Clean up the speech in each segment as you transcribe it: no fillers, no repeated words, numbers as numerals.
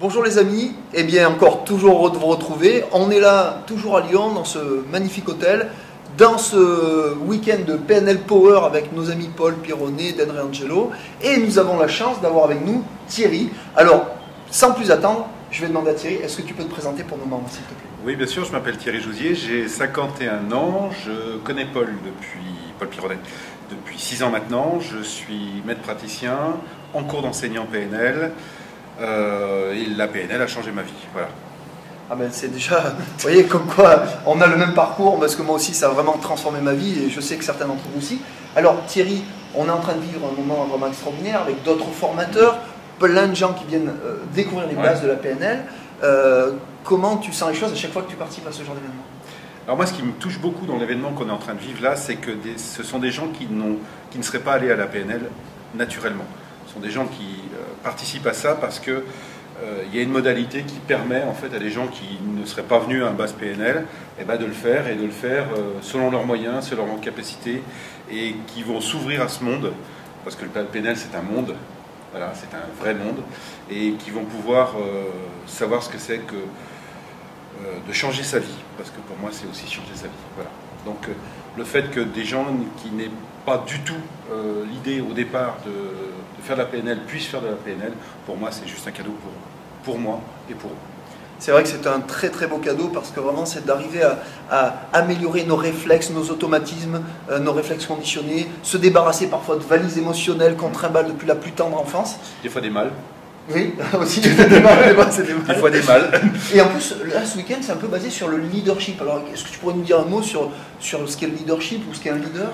Bonjour les amis, eh bien encore toujours heureux de vous retrouver. On est là toujours à Lyon dans ce magnifique hôtel, dans ce week-end de PNL Power avec nos amis Paul Pironnet, d'André Angelo, et nous avons la chance d'avoir avec nous Thierry. Alors, sans plus attendre, je vais demander à Thierry, est-ce que tu peux te présenter pour nos membres s'il te plaît? Oui, bien sûr, je m'appelle Thierry Jouzier, j'ai 51 ans, je connais Paul Pironnet depuis 6 ans maintenant, je suis maître praticien, en cours d'enseignant PNL. Et la PNL a changé ma vie, voilà. Ah ben c'est déjà, vous voyez, comme quoi on a le même parcours, parce que moi aussi ça a vraiment transformé ma vie et je sais que certains d'entre vous aussi. Alors Thierry, on est en train de vivre un moment vraiment extraordinaire avec d'autres formateurs, plein de gens qui viennent découvrir les bases de la PNL. Comment tu sens les choses à chaque fois que tu participes à ce genre d'événement? Alors moi, ce qui me touche beaucoup dans l'événement qu'on est en train de vivre là, c'est que ce sont des gens qui ne seraient pas allés à la PNL naturellement. Ce sont des gens qui participent à ça parce que il y a une modalité qui permet en fait à des gens qui ne seraient pas venus à un base PNL de le faire selon leurs moyens, selon leurs capacités et qui vont s'ouvrir à ce monde parce que le PNL c'est un monde, voilà, c'est un vrai monde et qui vont pouvoir savoir ce que c'est que de changer sa vie parce que pour moi c'est aussi changer sa vie, voilà. Donc le fait que des gens qui n'aient pas du tout l'idée au départ de faire de la PNL puissent faire de la PNL, pour moi c'est juste un cadeau pour moi et pour eux. C'est vrai que c'est un très très beau cadeau parce que vraiment c'est d'arriver à améliorer nos réflexes, nos automatismes, nos réflexes conditionnés, se débarrasser parfois de valises émotionnelles qu'on trimballe depuis la plus tendre enfance. Des fois des mâles. Oui, aussi des fois des mâles, des fois des mâles. Et en plus, là, ce week-end, c'est un peu basé sur le leadership. Alors, est-ce que tu pourrais nous dire un mot sur ce qu'est le leadership ou ce qu'est un leader?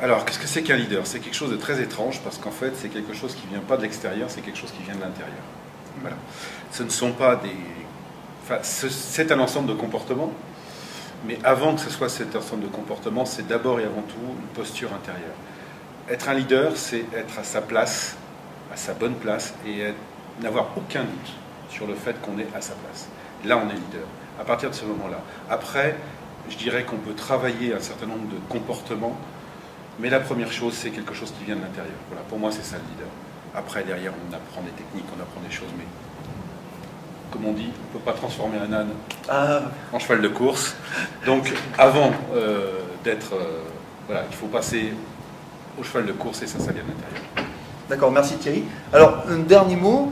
Alors, qu'est-ce que c'est qu'un leader? C'est quelque chose de très étrange parce qu'en fait, c'est quelque chose qui ne vient pas de l'extérieur, c'est quelque chose qui vient de l'intérieur. Voilà. Ce ne sont pas des... Enfin, c'est un ensemble de comportements, mais avant que ce soit cet ensemble de comportements, c'est d'abord et avant tout une posture intérieure. Être un leader, c'est être à sa place, à sa bonne place, et n'avoir aucun doute sur le fait qu'on est à sa place. Là, on est leader. À partir de ce moment-là. Après, je dirais qu'on peut travailler un certain nombre de comportements, mais la première chose, c'est quelque chose qui vient de l'intérieur. Voilà, pour moi, c'est ça le leader. Après, derrière, on apprend des techniques, on apprend des choses, mais comme on dit, on ne peut pas transformer un âne en cheval de course. Donc, avant d'être... voilà, il faut passer au cheval de course et ça vient de l'intérieur. D'accord, merci Thierry. Alors, un dernier mot,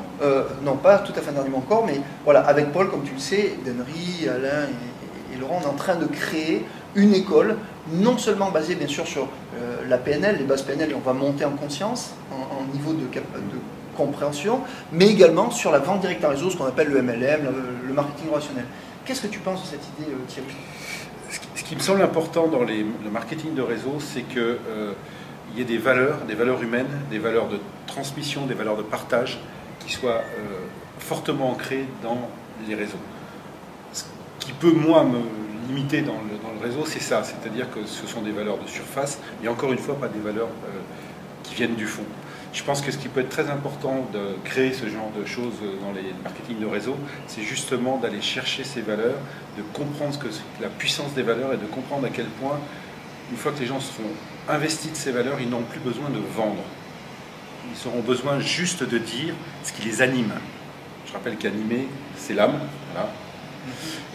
non pas tout à fait un dernier mot encore, mais voilà, avec Paul, comme tu le sais, Denry, Alain et Laurent, on est en train de créer une école, non seulement basée bien sûr sur la PNL, les bases PNL, et on va monter en conscience, en niveau de compréhension, mais également sur la vente directe à réseau, ce qu'on appelle le MLM, le marketing relationnel. Qu'est-ce que tu penses de cette idée, Thierry? Ce qui me semble important dans le marketing de réseau, c'est que il y ait des valeurs humaines, des valeurs de transmission, des valeurs de partage qui soient fortement ancrées dans les réseaux. Ce qui peut, moi, me limiter dans le réseau, c'est ça, c'est-à-dire que ce sont des valeurs de surface, et encore une fois, pas des valeurs qui viennent du fond. Je pense que ce qui peut être très important de créer ce genre de choses dans les marketing de réseau, c'est justement d'aller chercher ces valeurs, de comprendre la puissance des valeurs et de comprendre à quel point, une fois que les gens seront investis de ces valeurs, ils n'ont plus besoin de vendre. Ils auront besoin juste de dire ce qui les anime. Je rappelle qu'animer, c'est l'âme. Voilà.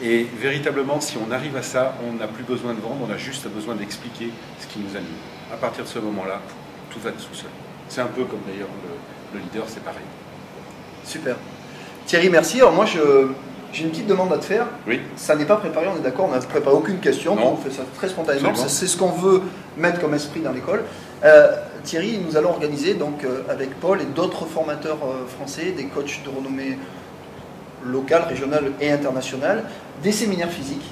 Et véritablement, si on arrive à ça, on n'a plus besoin de vendre, on a juste besoin d'expliquer ce qui nous anime. À partir de ce moment-là, tout va tout seul. C'est un peu comme d'ailleurs le leader, c'est pareil. Super. Thierry, merci. Alors moi, j'ai une petite demande à te faire. Oui. Ça n'est pas préparé, on est d'accord, on n'a préparé aucune question, on fait ça très spontanément. C'est ce qu'on veut mettre comme esprit dans l'école. Thierry, nous allons organiser donc avec Paul et d'autres formateurs français, des coachs de renommée locale, régionale et internationale, des séminaires physiques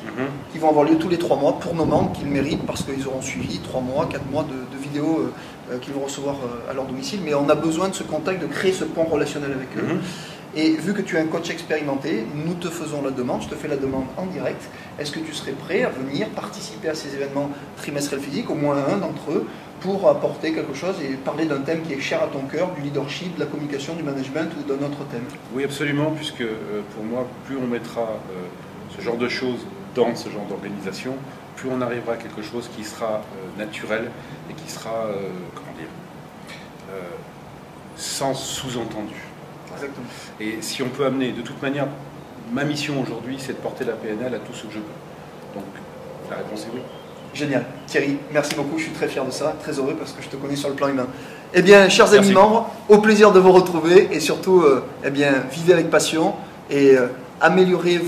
qui vont avoir lieu tous les 3 mois pour nos membres qu'ils méritent parce qu'ils auront suivi 3 mois, 4 mois de vidéos qu'ils vont recevoir à leur domicile. Mais on a besoin de ce contact, de créer ce pont relationnel avec eux. Et vu que tu es un coach expérimenté, nous te faisons la demande, je te fais la demande en direct. Est-ce que tu serais prêt à venir participer à ces événements trimestriels physiques, au moins un d'entre eux, pour apporter quelque chose et parler d'un thème qui est cher à ton cœur, du leadership, de la communication, du management ou d'un autre thème? Oui, absolument, puisque pour moi, plus on mettra ce genre de choses dans ce genre d'organisation, plus on arrivera à quelque chose qui sera naturel et qui sera, comment dire, sans sous-entendu. Exactement. Et si on peut amener, de toute manière, ma mission aujourd'hui, c'est de porter la PNL à tout ce que je peux. Donc, la réponse est oui. Génial. Thierry, merci beaucoup, je suis très fier de ça, très heureux parce que je te connais sur le plan humain. Eh bien, chers amis membres, au plaisir de vous retrouver et surtout, eh bien, vivez avec passion et améliorez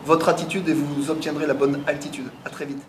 votre attitude et vous obtiendrez la bonne altitude. À très vite.